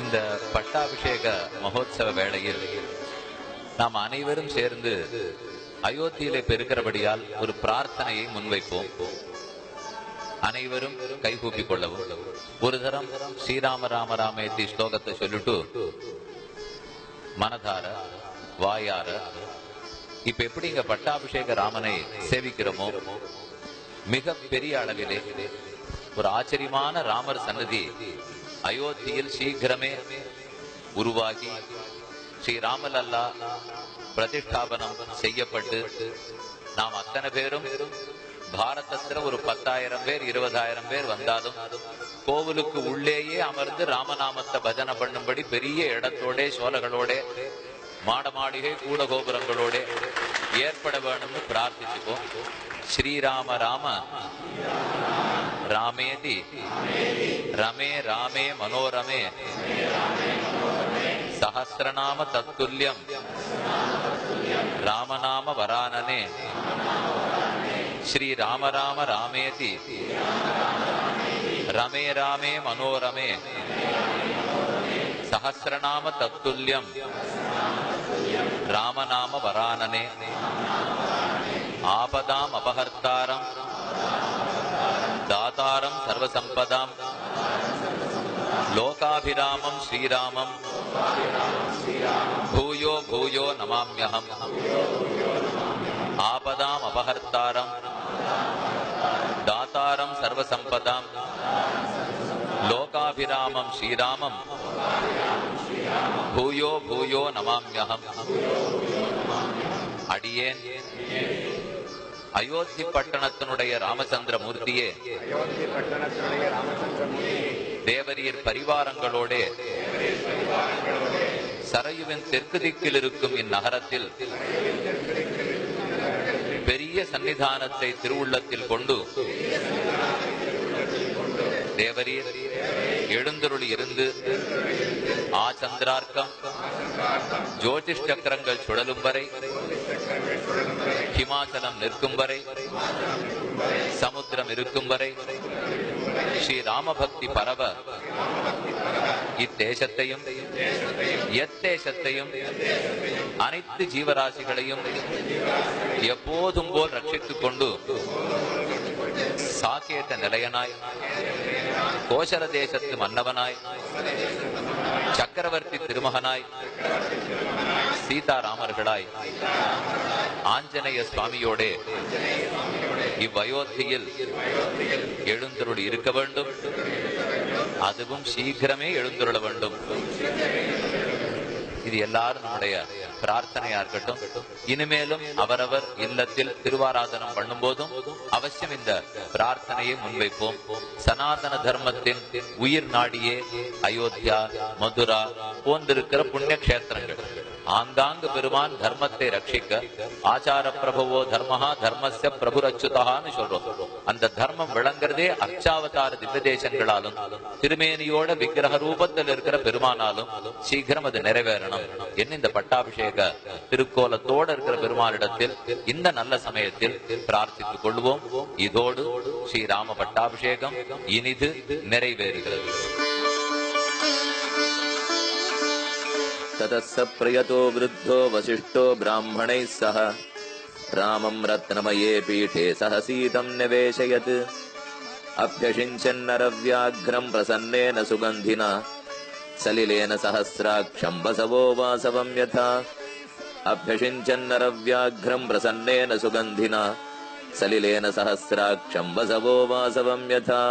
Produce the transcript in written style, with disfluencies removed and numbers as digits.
இந்த பட்டாபிஷேக மகோத்சவ வேளையில் நாம் அனைவரும் சேர்ந்து அயோத்தியிலே பெருக்கிறபடியால் ஒரு பிரார்த்தனையை முன்வைப்போம். அனைவரும் கைகூப்பிக் கொள்ளவும். ஒரு தரம் ஸ்ரீராம ராம ராமேதி ஸ்லோகத்தை சொல்லிட்டு மனதார வாயார இப்ப எப்படி இங்க பட்டாபிஷேக ராமனை சேவிக்கிறோமோ மிக பெரிய அளவிலே ஒரு ஆச்சரியமான ராமர் சன்னதி அயோத்தியில் சீக்கிரமே உருவாகி ஸ்ரீராமலல்லா பிரதிஷ்டாபனம் செய்யப்பட்டு நாம் அத்தனை பேரும் பாரதத்துல ஒரு 10,000 பேர் 20,000 பேர் வந்தாலும் கோவிலுக்கு உள்ளேயே அமர்ந்து ராமநாமத்தை பஜனை பண்ணும்படி பெரிய இடத்தோட சோலைகளோட மாட மாளிகை கூட கோபுரங்களோட ஏற்பட வேணும்னு பிரார்த்திச்சுப்போம். ஸ்ரீராம ராம ராமேதி ரமே ராமே மனோரமே சஹஸ்ரநாம தத்துல்யம் ராமநாம வரானனே ஸ்ரீ ராம ராம ராமேதி ரமே ராமே மனோரமே சஹஸ்ரநாம தத்துல்யம் ராமநாம வரானனே ஆபதாம் அபஹர்த்தாரம் தாதாரம் சர்வசம்பதாம் லோகாபிராமம் ஸ்ரீராமம் பூயோ பூயோ நமாம்யஹம் ஆபதாம் அபஹர்த்தாரம் தாதாரம் சர்வசம்பதாம் லோகாபிராமம் ஸ்ரீராமம் பூயோ பூயோ நமாம்யஹம். அடியேன் அயோத்தி பட்டணத்தினுடைய ராமச்சந்திர மூர்த்தியே தேவரீர் பரிவாரங்களோட சரையுவின் தெற்கு திக்கில் இருக்கும் இந்நகரத்தில் பெரிய சன்னிதானத்தை திருவுள்ளத்தில் கொண்டு தேவரீர் எழுந்தருளி இருந்து ஆச்சந்திரார்க்கம் ஜோதிஷ் சக்கரங்கள் சுழலும் வரை ஹிமாச்சலம் நிற்கும் வரை சமுத்திரம் இருக்கும் வரை ஸ்ரீ ராமபக்தி பரவ இத்தேசத்தையும் எத்தேசத்தையும் அனைத்து ஜீவராசிகளையும் எப்போதும் போல் ரட்சித்துக் கொண்டு சாக்கேத நிலையனாய் கோசல தேசத்து மன்னவனாய் சக்கரவர்த்தி திருமகனாய் சீதாராமர்களாய் ஆஞ்சநேய சுவாமியோட இவ்வயோத்தியில் எழுந்தருள் இருக்க வேண்டும். அதுவும் சீக்கிரமே எழுந்தருள வேண்டும். இது எல்லாரும் நம்முடைய பிரார்த்தனையா இருக்கட்டும். இனிமேலும் அவரவர் இல்லத்தில் திருவாராதனம் பண்ணும் போதும் அவசியம் இந்த பிரார்த்தனையை முன்வைப்போம். சனாதன தர்மத்தின் உயிர் நாடியே அயோத்தியா, மதுரா போன்றிருக்கிற புண்ணிய கஷேத்திரங்கள் ஆங்காங்கு பெருமான் தர்மத்தை ரட்சிக்க ஆச்சார பிரபவோ தர்மஹா தர்மஸ்ய பிரபுரச்சுதான்னு சொல்றோம். அந்த தர்மம் விளங்குறதே அர்ச்சாவதார திவ்ய தேசங்களாலும் திருமேனியோட விக்கிரக ரூபத்தில் இருக்கிற பெருமானாலும் சீக்கிரம் அது நிறைவேறணும் என்ன இந்த பட்டாபிஷேக திருக்கோலத்தோட இருக்கிற பெருமானிடத்தில் இந்த நல்ல சமயத்தில் பிரார்த்தித்துக் கொள்வோம். இதோடு ஸ்ரீராம பட்டாபிஷேகம் இனிது நிறைவேறுகிறது. ततः प्रयतो वृद्धो वसिष्ठो ब्राह्मणैः सह रामं रत्नमये पीठे सह सीतं निवेशयत् अभ्यषिञ्चन्नरव्याघ्रं प्रसन्नेन सुगन्धिना सलिलेन सहस्राक्षं वसवो वासवं यथा अभ्यषिञ्चन्नरव्याघ्रं प्रसन्नेन सुगन्धिना सलिलेन सहस्राक्षं वसवो वासवं यथा.